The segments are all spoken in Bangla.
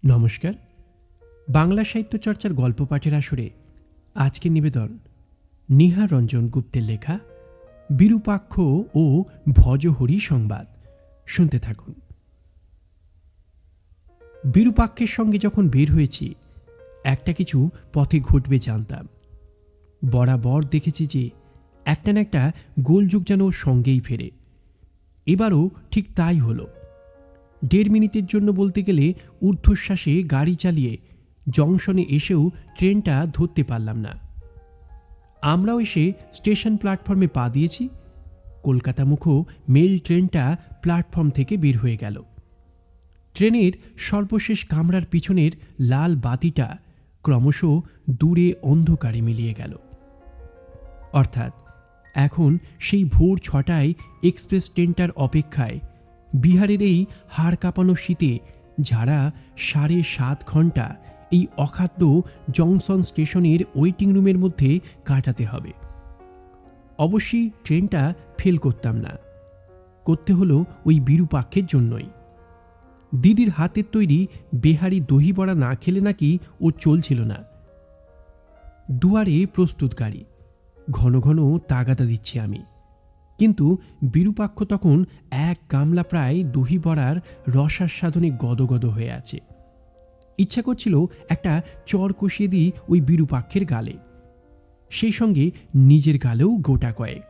নমস্কার। বাংলা সাহিত্য চর্চার গল্প পাঠের আসরে আজকের নিবেদন নিহার রঞ্জন গুপ্তের লেখা বিরূপাক্ষ ও ভজহরি সংবাদ। শুনতে থাকুন। বিরূপাক্ষের সঙ্গে যখন বের হয়েছি, একটা কিছু পথে ঘটবে জানতাম। বরাবর দেখেছি যে একটা না একটা গোলযোগ যেন ওর সঙ্গেই ফেরে। এবারও ঠিক তাই হলো। 1.5 মিনিটের জন্য বলতে গেলে ঊর্ধ্বশ্বাসে গাড়ি চালিয়ে জংশনে এসেও ট্রেনটা ধরতে পারলাম না। আমরাও এসে স্টেশন প্ল্যাটফর্মে পা দিয়েছি। কলকাতামুখো মেল ট্রেনটা প্ল্যাটফর্ম থেকে বের হয়ে গেল। ট্রেনের সর্বশেষ কামরার পিছনের লাল বাতিটা ক্রমশ দূরে অন্ধকারে মিলিয়ে গেল। অর্থাৎ এখন সেই ভোর 6টায় এক্সপ্রেস ট্রেনটার অপেক্ষায় বিহারের এই হাড় কাঁপানো শীতে যারা 7.5 ঘন্টা এই অখাদ্য জংশন স্টেশনের ওয়েটিং রুমের মধ্যে কাটাতে হবে। অবশ্যই ট্রেনটা ফেল করতাম না, করতে হলো ওই বিরূপাক্ষের জন্যই। দিদির হাতের তৈরি বেহারি দহি বড়া না খেলে নাকি ও চলছিল না। দুয়ারে প্রস্তুত গাড়ি, ঘন ঘন তাগাদা দিচ্ছি আমি, কিন্তু বিরূপাক্ষ তখন এক গামলা প্রায় দহি বড়ার রসাস্বাদনে গদগদ হয়ে আছে। ইচ্ছা করছিল একটা চর কষিয়ে দিই ওই বিরূপাক্ষের গালে, সেই সঙ্গে নিজের গালেও গোটা কয়েক।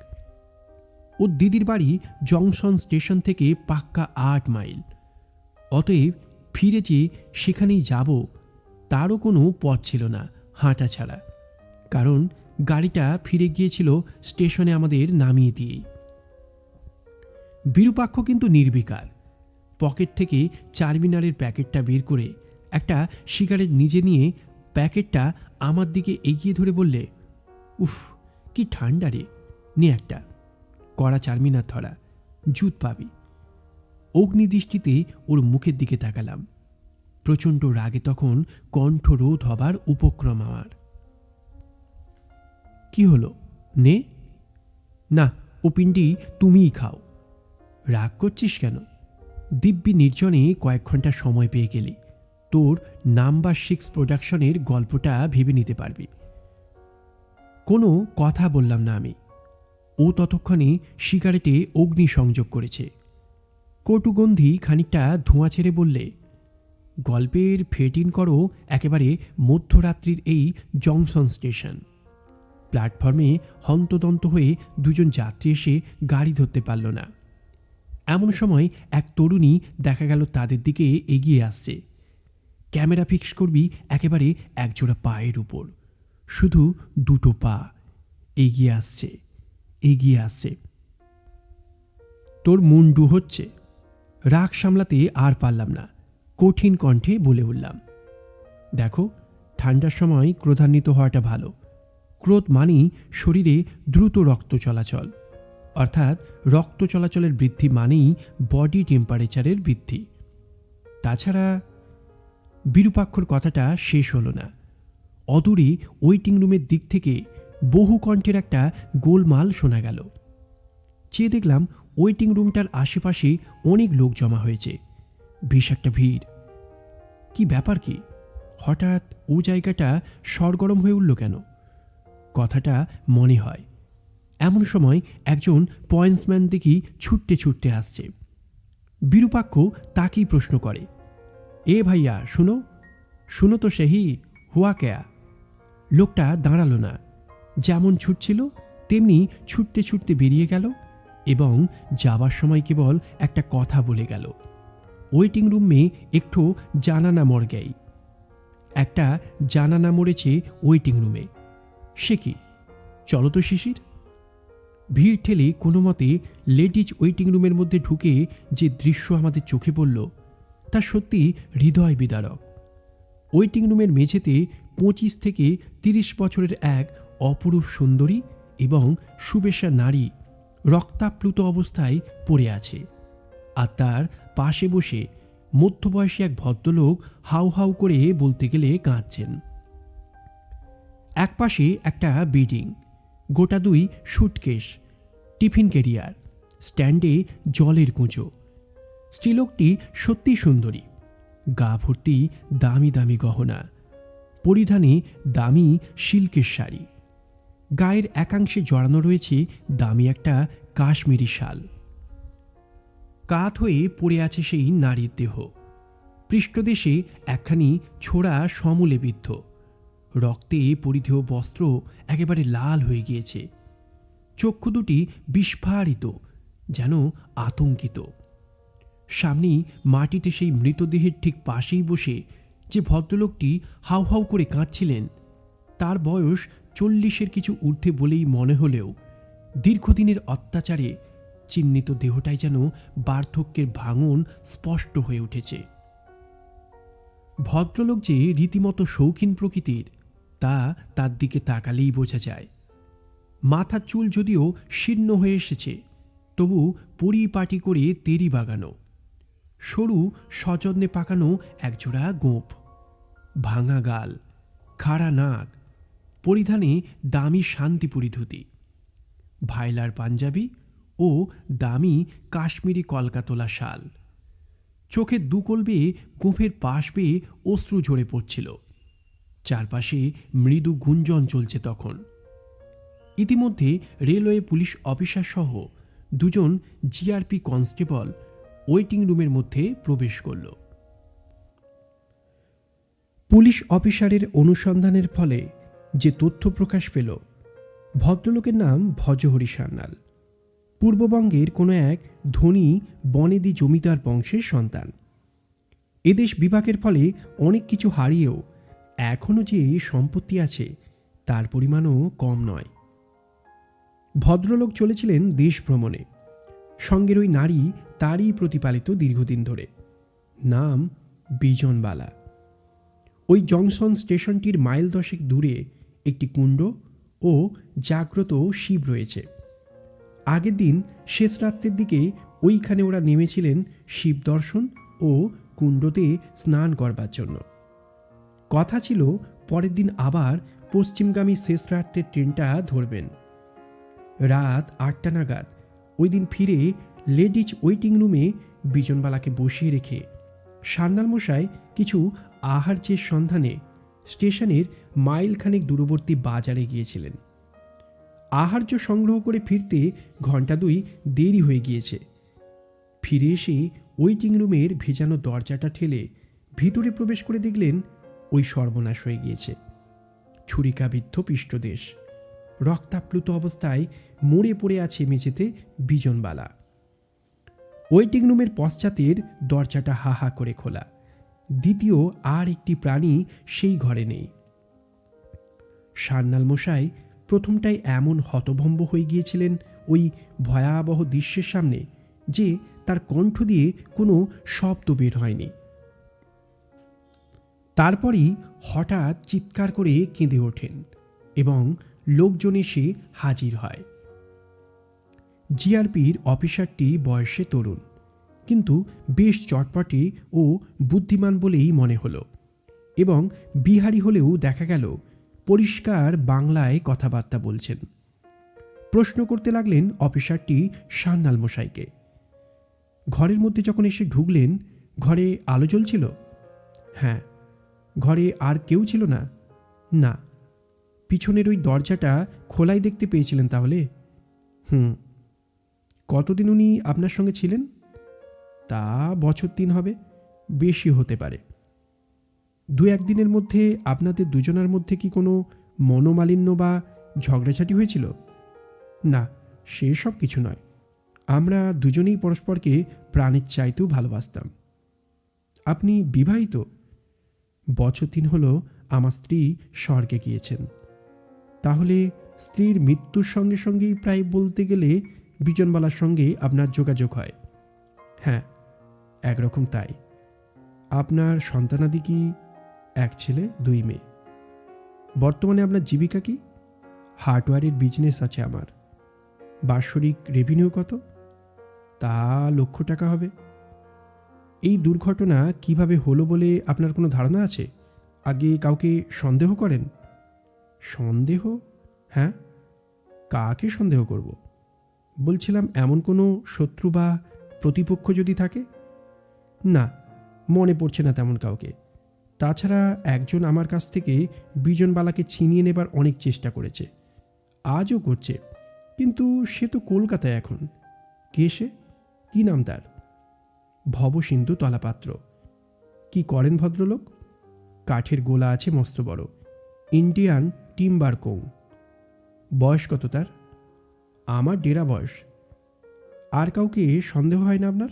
ওর দিদির বাড়ি জংশন স্টেশন থেকে পাক্কা 8 মাইল। অতএব ফিরে যে সেখানেই যাব তারও কোনো পথ ছিল না হাঁটা ছাড়া, কারণ গাড়িটা ফিরে গিয়েছিল স্টেশনে আমাদের নামিয়ে দিয়েই। বিরূপাক্ষ কিন্তু নির্বিকার। পকেট থেকে চারমিনারের প্যাকেটটা বের করে একটা সিগারেট নিজে নিয়ে প্যাকেটটা আমার দিকে এগিয়ে ধরে বললে, উফ কি ঠান্ডা রে, নে একটা, কড়া চারমিনার ধরা, জুত পাবি। অগ্নিদৃষ্টিতে ওর মুখের দিকে তাকালাম। প্রচণ্ড রাগে তখন কণ্ঠরোধ হবার উপক্রম আমার। কি হলো, নে না, ও পিণ্ডি তুমিই খাও। রাগ করছিস কেন? দিব্যি নির্জনে কয়েক ঘন্টা সময় পেয়ে গেলি, তোর নাম্বার 6 প্রোডাকশনের গল্পটা ভেবে নিতে পারবি। কোনো কথা বললাম না আমি। ও ততক্ষণে সিগারেটে অগ্নি সংযোগ করেছে। কটুগন্ধি খানিকটা ধোঁয়া ছেড়ে বললে, গল্পের ফেটিন করো একেবারে মধ্যরাত্রির এই জংশন স্টেশন। প্ল্যাটফর্মে হন্তদন্ত হয়ে দুজন যাত্রী এসে গাড়ি ধরতে পারল না। এমন সময় এক তরুণী দেখা গেল তাদের দিকে এগিয়ে আসছে। ক্যামেরা ফিক্স করবি একেবারে একজোড়া পায়ের উপর, শুধু দুটো পা এগিয়ে আসছে, এগিয়ে আসছে। তোর মুন্ডু হচ্ছে। রাগ সামলাতে আর পারলাম না, কঠিন কণ্ঠে বলে উঠলাম, দেখো, ঠান্ডার সময় ক্রোধান্বিত হওয়াটা ভালো। ক্রোধ মানেই শরীরে দ্রুত রক্ত চলাচল, অর্থাৎ রক্ত চলাচলের বৃদ্ধি মানেই বডি টেম্পারেচারের বৃদ্ধি। তাছাড়া বিরূপাক্ষর কথাটা শেষ হলো না। অদূরে ওয়েটিং রুমের দিক থেকে বহু কণ্ঠের একটা গোলমাল শোনা গেল। চেয়ে দেখলাম ওয়েটিং রুমটার আশেপাশে অনেক লোক জমা হয়েছে, বেশ একটা ভিড়। কি ব্যাপার কি, হঠাৎ ও জায়গাটা সরগরম হয়ে উঠল কেন? কথাটা মনে হয় এমন সময় একজন পয়েন্টসম্যান দেখি ছুটতে ছুটতে আসছে। বিরূপাক্ষ তাকেই প্রশ্ন করে, এ ভাইয়া শুনো, শুনো তো সেহি, হুয়া কেয়া? লোকটা দাঁড়ালো না, যেমন ছুটছিল তেমনি ছুটতে ছুটতে বেরিয়ে গেল এবং যাবার সময় কেবল একটা কথা বলে গেল, ওয়েটিং রুম মে একটু জানানা মর গেই। একটা জানানা মরেছে ওয়েটিং রুমে। সে কি, চলো তো শিশির। ভিড় ঠেলে কোনো মতে লেডিজ ওয়েটিং রুমের মধ্যে ঢুকে যে দৃশ্য আমাদের চোখে পড়ল তা সত্যি হৃদয় বিদারক। ওয়েটিং রুমের মেঝেতে 25 থেকে 30 বছরের এক অপরূপ সুন্দরী এবং সুবেশা নারী রক্তাপ্লুত অবস্থায় পড়ে আছে, আর তার পাশে বসে মধ্যবয়সী এক ভদ্রলোক হাউ হাউ করে বলতে গেলে কাঁদছেন। একপাশে একটা বিল্ডিং, গোটা 2 সুটকেস, টিফিন ক্যারিয়ার, স্ট্যান্ডে জলের কুঁচো। স্ত্রীলোকটি সত্যি সুন্দরী, গা ভর্তি দামি দামি গহনা, পরিধানে দামি সিল্কের শাড়ি, গায়ের একাংশে জড়ানো রয়েছে দামি একটা কাশ্মীরি শাল। কাত হয়ে পড়ে আছে সেই নারীর দেহ, পৃষ্ঠদেশে একখানি ছোড়া সমূলে বিদ্ধ, রক্তে পরিধেয় বস্ত্র একেবারে লাল হয়ে গিয়েছে, চক্ষু দুটি বিস্ফারিত, যেন আতঙ্কিত। সামনেই মাটিতে সেই মৃতদেহের ঠিক পাশেই বসে যে ভদ্রলোকটি হাউ হাউ করে কাঁদছিলেন, তার বয়স 40-এর কিছু ঊর্ধ্বে বলেই মনে হলেও দীর্ঘদিনের অত্যাচারে চিহ্নিত দেহটাই যেন বার্ধক্যের ভাঙন স্পষ্ট হয়ে উঠেছে। ভদ্রলোক যে রীতিমতো শৌখিন প্রকৃতির তা তার দিকে তাকালেই বোঝা যায়। মাথার চুল যদিও শীর্ণ হয়ে এসেছে, তবু পরিপাটি করে তেরি বাগানো, সরু সযত্নে পাকানো একজোড়া গোঁফ, ভাঙা গাল, খাড়া নাক, পরিধানে দামি শান্তিপুরী ধুতি, ভাইলার পাঞ্জাবি ও দামি কাশ্মীরি কলকাতোলা শাল। চোখের দুকোল বেয়ে গোঁফের পাশ বেয়ে অশ্রু ঝরে পড়ছিল। চারপাশে মৃদু গুঞ্জন চলছে তখন। ইতিমধ্যে রেলওয়ে পুলিশ অফিসার সহ দুজন জিআরপি কনস্টেবল ওয়েটিং রুমের মধ্যে প্রবেশ করল। পুলিশ অফিসারের অনুসন্ধানের ফলে যে তথ্য প্রকাশ পেল, ভদ্রলোকের নাম ভজহরি সান্যাল, পূর্ববঙ্গের কোনো এক ধনী বনেদি জমিদার বংশের সন্তান। এদেশ বিভাগের ফলে অনেক কিছু হারিয়েও এখনও যে সম্পত্তি আছে তার পরিমাণও কম নয়। ভদ্রলোক চলেছিলেন দেশ ভ্রমণে, সঙ্গের ওই নারী তারই প্রতিপালিত দীর্ঘদিন ধরে, নাম বিজনবালা। ওই জংশন স্টেশনটির মাইল 10 দূরে একটি কুণ্ড ও জাগ্রত শিব রয়েছে। আগের দিন শেষ রাত্রের দিকে ওইখানে ওরা নেমেছিলেন শিব দর্শন ও কুণ্ডতে স্নান করবার জন্য। কথা ছিল পরের দিন আবার পশ্চিমগামী শেষ রাত্রের ট্রেনটা ধরবেন। রাত 8টা নাগাদ ওই দিন ফিরে লেডিজ ওয়েটিং রুমে বিজনবালাকে বসিয়ে রেখে সান্যাল মশাই কিছু আহার্যের সন্ধানে স্টেশনের মাইলখানেক দূরবর্তী বাজারে গিয়েছিলেন। আহার্য সংগ্রহ করে ফিরতে 2 ঘণ্টা দেরি হয়ে গিয়েছে। ফিরে এসে ওয়েটিং রুমের ভেজানো দরজাটা ঠেলে ভিতরে প্রবেশ করে দেখলেন ওই সর্বনাশ হয়ে গিয়েছে। ছুরিকাবিদ্ধ পৃষ্ঠদেশ, রক্তাপ্লুত অবস্থায় মরে পড়ে আছে মেঝেতে বিজনবালা। ওয়েটিং রুমের পশ্চাতের দরজাটা হা হা করে খোলা। দ্বিতীয় আর একটি প্রাণী সেই ঘরে নেই। সান্যাল মশাই প্রথমটাই এমন হতভম্ব হয়ে গিয়েছিলেন ওই ভয়াবহ দৃশ্যের সামনে যে তার কণ্ঠ দিয়ে কোনো শব্দ বের হয়নি। তারপরই হঠাৎ চিৎকার করে কেঁদে ওঠেন এবং লোকজন এসে হাজির হয়। জিআরপির অফিসারটি বয়সে তরুণ, কিন্তু বেশ চটপটে ও বুদ্ধিমান বলেই মনে হলো, এবং বিহারি হলেও দেখা গেল পরিষ্কার বাংলায় কথাবার্তা বলছেন। প্রশ্ন করতে লাগলেন অফিসারটি সান্যাল মশাইকে। ঘরের মধ্যে যখন এসে ঢুকলেন, ঘরে আলো জ্বলছিল? হ্যাঁ। ঘরে আর কেউ ছিল না? না। পিছনের ওই দরজাটা খোলাই দেখতে পেয়েছিলেন তাহলে? কতদিন উনি আপনার সঙ্গে ছিলেন? তা বছর 3 হবে, বেশি হতে পারে। 2-1 দিনের মধ্যে আপনাদের দুজনের মধ্যে কি কোনো মনোমালিন্য বা ঝগড়াঝাটি হয়েছিল? না, সেসব কিছু নয়। আমরা দুজনেই পরস্পরকে প্রাণের চাইতেও ভালোবাসতাম। আপনি বিবাহিত? বছর 3 হলো আমার স্ত্রী স্বর্গে গিয়েছেন। তাহলে স্ত্রীর মৃত্যুর সঙ্গে সঙ্গেই প্রায় বলতে গেলে বিজনবালার সঙ্গে আপনার যোগাযোগ হয়? হ্যাঁ, একরকম তাই। আপনার সন্তানাদি কি? 1 ছেলে 2 মেয়ে। বর্তমানে আপনার জীবিকা কি? হার্ডওয়্যারের বিজনেস আছে আমার। বাৎসরিক রেভিনিউ কত? তা লক্ষ টাকা হবে। এই দুর্ঘটনা কিভাবে হলো বলে আপনার কোনো ধারণা আছে? আগে কাউকে সন্দেহ করেন? সন্দেহ? হ্যাঁ। কাকে সন্দেহ করব? বলছিলাম এমন কোনো শত্রু বা প্রতিপক্ষ যদি থাকে? না, মনে পড়ছে না তেমন কাউকে। তাছাড়া একজন আমার কাছ থেকে বিজনবালাকে ছিনিয়ে নেবার অনেক চেষ্টা করেছে, আজও করছে, কিন্তু সে তো কলকাতায় এখন। কে সে? কি নাম তার? ভবসিন্ধু তলাপাত্র। কি করেন ভদ্রলোক? কাঠের গোলা আছে মস্ত বড়, ইন্ডিয়ান টিম্বার কৌ। বয়স কত তার? আমার 1.5 বয়স। আর কাউকে সন্দেহ হয় না আপনার?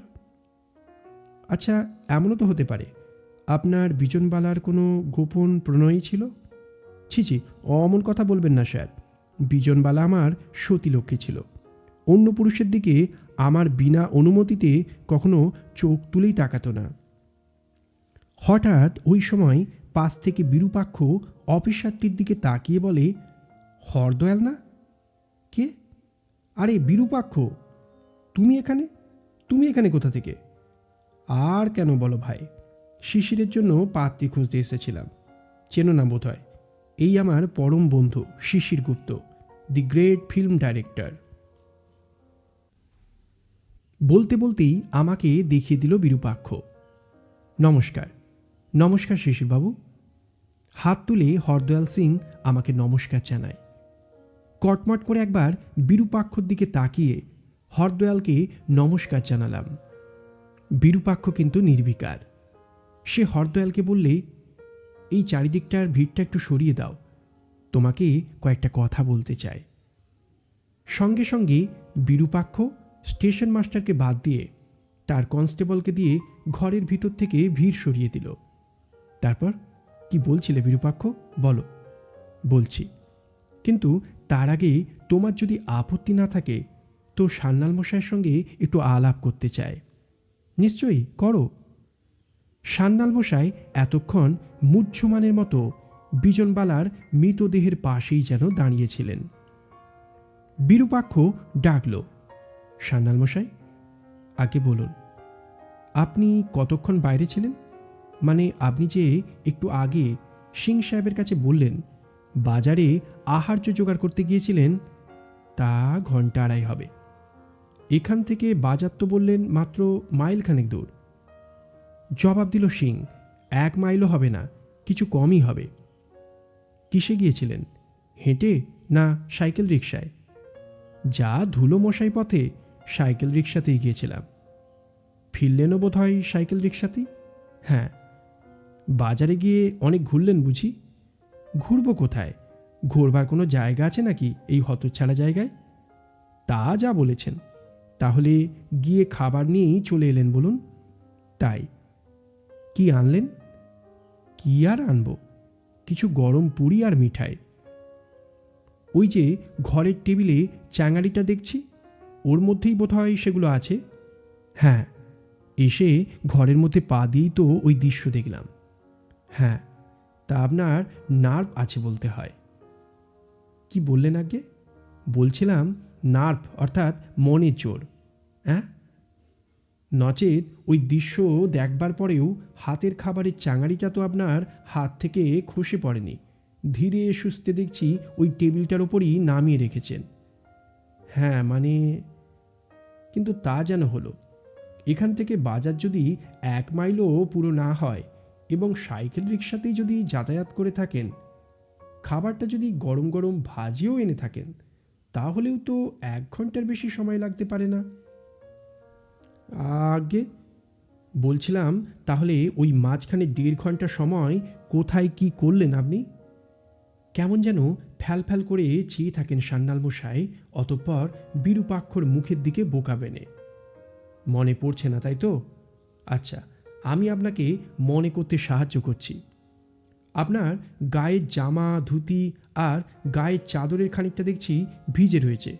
আচ্ছা, এমনও তো হতে পারে আপনার বিজনবালার কোনো গোপন প্রণয়ী ছিল। ছি ছি, অমন কথা বলবেন না স্যার। বিজনবালা আমার সতীলক্ষ্মী ছিল। অন্য পুরুষের দিকে আমার বিনা অনুমতিতে কখনো চোখ তুলেই তাকাতো না। হঠাৎ ওই সময় পাশ থেকে বিরূপাক্ষ অফিসারটির দিকে তাকিয়ে বলে, হরদয়াল না? কে? আরে বিরূপাক্ষ, তুমি এখানে? তুমি এখানে কোথা থেকে? আর কেন বলো ভাই, শিশিরের জন্য পাত্রী খুঁজতে এসেছিলাম। চেনো না বোধ হয়, এই আমার পরম বন্ধু শিশির গুপ্ত, দি গ্রেট ফিল্ম ডাইরেক্টর। বলতে বলতেই আমাকে দেখিয়ে দিল বিরূপাক্ষ। নমস্কার। নমস্কার শিশিরবাবু। হাত তুলে হরদয়াল সিং আমাকে নমস্কার জানায়। কটমট করে একবার বিরূপাক্ষর দিকে তাকিয়ে হরদয়ালকে নমস্কার জানালাম। বিরূপাক্ষ কিন্তু নির্বিকার। সে হরদয়ালকে বললে, এই চারিদিকটার ভিড়টা একটু সরিয়ে দাও, তোমাকে কয়েকটা কথা বলতে চাই। সঙ্গে সঙ্গে বিরূপাক্ষ স্টেশন মাস্টারকে বাদ দিয়ে তার কনস্টেবলকে দিয়ে ঘরের ভিতর থেকে ভিড় সরিয়ে দিল। তারপর কি বলছিলে বিরূপাক্ষ, বলো। বলছি, কিন্তু তার আগে তোমার যদি আপত্তি না থাকে তো সান্যাল মশাইয়ের সঙ্গে একটু আলাপ করতে চায়। নিশ্চয়ই করো। সান্যাল মশাই এতক্ষণ মূর্ছমানের মতো বিজনবালার মৃতদেহের পাশেই যেন দাঁড়িয়েছিলেন। বিরূপাক্ষ ডাকল, সান্যাল মশাই। আগে বলুন, আপনি কতক্ষণ বাইরে ছিলেন? মানে আপনি যে একটু আগে সিং সাহেবের কাছে বললেন বাজারে আহার্য জোগাড় করতে গিয়েছিলেন, তা 1.5 ঘন্টা হবে। এখান থেকে বাজার তো বললেন মাত্র মাইলখানেক দূর। জবাব দিল সিং, 1 মাইলও হবে না, কিছু কমই হবে। কিসে গিয়েছিলেন, হেঁটে না সাইকেল রিকশায়? যা ধুলো মশাই পথে, সাইকেল রিকশাতেই গিয়েছিলাম। ফিরলেনও বোধ হয় সাইকেল রিকশাতেই। হ্যাঁ। বাজারে গিয়ে অনেক ঘুরলেন বুঝি? ঘুরবো কোথায়, ঘুরবার কোনো জায়গা আছে নাকি এই হতচ্ছাড়া জায়গায়? তা যা বলেছেন। তাহলে গিয়ে খাবার নিয়েই চলে এলেন বলুন। তাই। কি আনলেন? কি আর আনবো, কিছু গরম পুরি আর মিঠাই। ওই যে ঘরের টেবিলে চ্যাঙারিটা দেখছি, ওর মধ্যেই বোধহয় সেগুলো আছে। হ্যাঁ, এসে ঘরের মধ্যে পা দিয়েই তো ওই দৃশ্য দেখলাম। হ্যাঁ, তা আপনার নার্ভ আছে বলতে হয়। কি বললেন আগে? বলছিলাম নার্ভ অর্থাৎ মনের জোর। হ্যাঁ, নচেত ওই দৃশ্য দেখবার পরেও হাতের খাবারের চাঙারিটা তো আপনার হাত থেকে খসে পড়েনি, ধীরে সুস্থে দেখছি ওই টেবিলটার ওপরই নামিয়ে রেখেছেন। হ্যাঁ মানে, কিন্তু তা যেন হলো, এখান থেকে বাজার যদি 1 মাইলও পুরো না হয় এবং সাইকেল রিক্সাতেই যদি যাতায়াত করে থাকেন, খাবারটা যদি গরম গরম ভাজিও এনে থাকেন, তাহলেও তো 1 ঘন্টার বেশি সময় লাগতে পারে না। আগে বলছিলাম, তাহলে ওই মাঝখানে 1.5 ঘন্টা সময় কোথায় কি করলেন আপনি? কেমন যেন ফ্যাল ফ্যাল করে চেয়ে থাকেন সান্যাল মশাই, অতঃপর বিরূপাক্ষর মুখের দিকে বোকা বেনে। মনে পড়ছে না তাই তো? আচ্ছা, আমি আপনাকে মনে করতে সাহায্য করছি। আপনার গায়ের জামা ধুতি আর গায়ের চাদরের খানিকটা দেখছি ভিজে রয়েছে।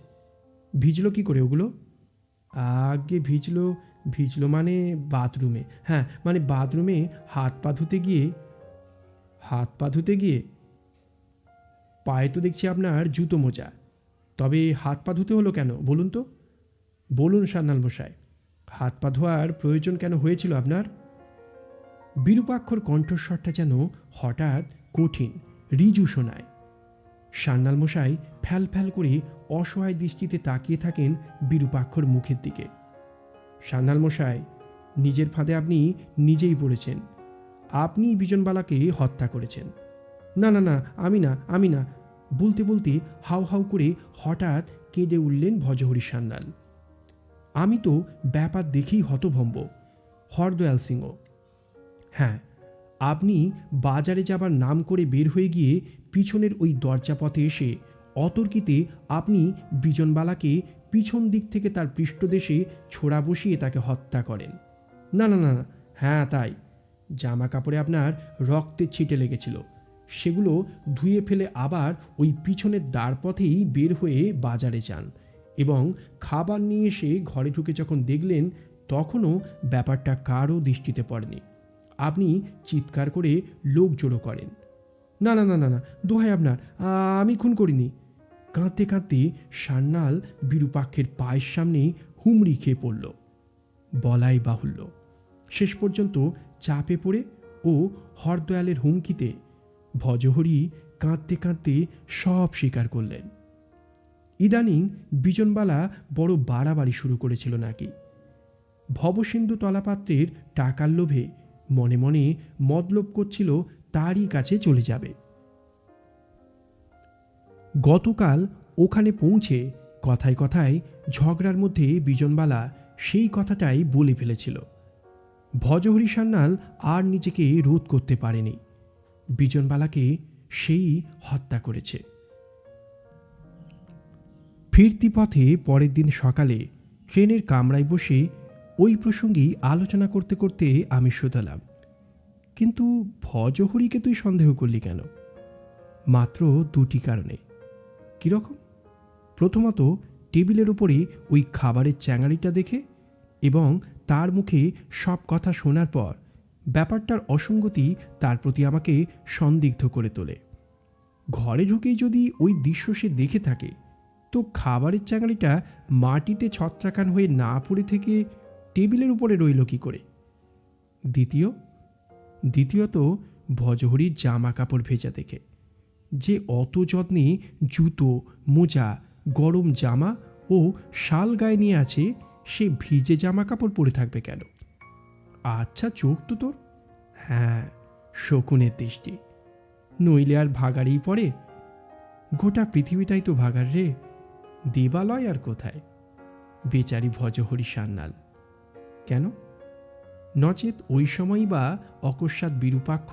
ভিজলো কি করে ওগুলো? আগে ভিজলো, ভিজলো মানে বাথরুমে। হ্যাঁ, মানে বাথরুমে হাত পা ধুতে গিয়ে। হাত পা ধুতে গিয়ে? পায়ে তো দেখছি আপনার জুতো মোজা, তবে হাত পা ধুতে হলো কেন বলুন তো? বলুন সান্যাল মশাই, হাত পা ধোয়ার প্রয়োজন কেন হয়েছিল আপনার? বিরূপাক্ষর কণ্ঠস্বরটা যেন হঠাৎ কঠিন, রিজু শোনায়। সান্যাল মশাই ফ্যাল ফ্যাল করে অসহায় দৃষ্টিতে তাকিয়ে থাকেন বিরূপাক্ষর মুখের দিকে। সান্যাল মশাই, নিজের ফাঁদে আপনি নিজেই পড়েছেন। আপনি বিজনবালাকে হত্যা করেছেন। না না না, আমি না বলতে বলতে হাউ হাউ করে হঠাৎ কেঁদে উঠলেন ভজহরি সান্যাল। আমি তো ব্যাপার দেখেই হতভম্ব। হরদয়াল সিংহ, হ্যাঁ, আপনি বাজারে যাবার নাম করে বের হয়ে গিয়ে পিছনের ওই দরজা পথে এসে অতর্কিতে আপনি বিজনবালাকে পিছন দিক থেকে তার পৃষ্ঠদেশে ছোড়া বসিয়ে তাকে হত্যা করেন। না না না, হ্যাঁ তাই। জামা কাপড়ে আপনার রক্তের ছিটে লেগেছিল, সেগুলো ধুয়ে ফেলে আবার ওই পিছনের দ্বার পথেই বের হয়ে বাজারে যান এবং খাবার নিয়ে এসে ঘরে ঢুকে যখন দেখলেন তখনও ব্যাপারটা কারও দৃষ্টিতে পড়েনি। আপনি চিৎকার করে লোক জড়ো করেন। না না না না না, দোহাই আপনার, আমি খুন করিনি। কাঁদতে কাঁদতে সান্যাল বিরূপাক্ষের পায়ের সামনে হুমড়ি খেয়ে পড়ল। বলাই বাহুল্য, শেষ পর্যন্ত চাপে পড়ে ও হরদয়ালের হুমকিতে ভজহরি কাঁদতে কাঁদতে সব স্বীকার করলেন। ইদানিং বিজনবালা বড় বাড়াবাড়ি শুরু করেছিল নাকি। ভবসিন্ধু তলাপাত্রের টাকার লোভে মনে মনে মতলব করছিল তারই কাছে চলে যাবে। গতকাল ওখানে পৌঁছে কথায় কথায় ঝগড়ার মধ্যে বিজনবালা সেই কথাটাই বলে ফেলেছিল। ভজহরি সান্যাল আর নিজেকে রোধ করতে পারেনি। বিজনবালাকে সেই হত্যা করেছে। ফিরতি পথে পরের দিন সকালে ট্রেনের কামরায় বসে ওই প্রসঙ্গেই আলোচনা করতে করতে আমি শুধালাম, কিন্তু ভজহরিকে তুই সন্দেহ করলি কেন? মাত্র দুটি কারণে। কীরকম? প্রথমত, টেবিলের উপরে ওই খাবারের চ্যাঙাড়িটা দেখে এবং তার মুখে সব কথা শোনার পর ব্যাপারটার অসঙ্গতি তার প্রতি আমাকে সন্দিগ্ধ করে তোলে। ঘরে ঢুকেই যদি ওই দৃশ্য সে দেখে থাকে, তো খাবারের চ্যাঙাড়িটা মাটিতে ছত্রাখান হয়ে না পড়ে থেকে টেবিলের উপরে রইল কী করে? দ্বিতীয়ত, ভজহরির জামা কাপড় ভেজা দেখে। যে অত যত্নে জুতো, মোজা, গরম জামা ও শাল গায়ে নিয়ে আছে, সে ভিজে জামা কাপড় পরে থাকবে কেন? আচ্ছা চোখ তো তোর, হ্যাঁ, শকুনের দৃষ্টি, নইলে আর ভাগাড়েই পড়ে। গোটা পৃথিবীটাই তো ভাগার রে, দেবালয় আর কোথায়? বেচারি ভজহরি সান্যাল। কেন? নচেত ওই সময়ই বা অকস্মাৎ বিরূপাক্ষ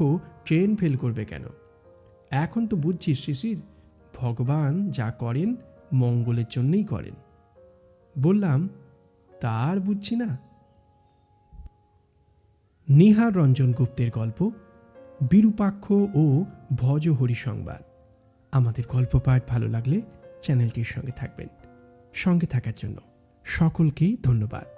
ট্রেন ফেল করবে কেন? এখন তো বুঝছিস শিশির, ভগবান যা করেন মঙ্গলের জন্যই করেন। বললাম, তার বুঝছি না। নিহার রঞ্জন গুপ্তের গল্প বিরূপাক্ষ ও ভজহরি সংবাদ। আমাদের গল্প পাঠ ভালো লাগলে চ্যানেলটির সঙ্গে থাকবেন। সঙ্গে থাকার জন্য সকলকেই ধন্যবাদ।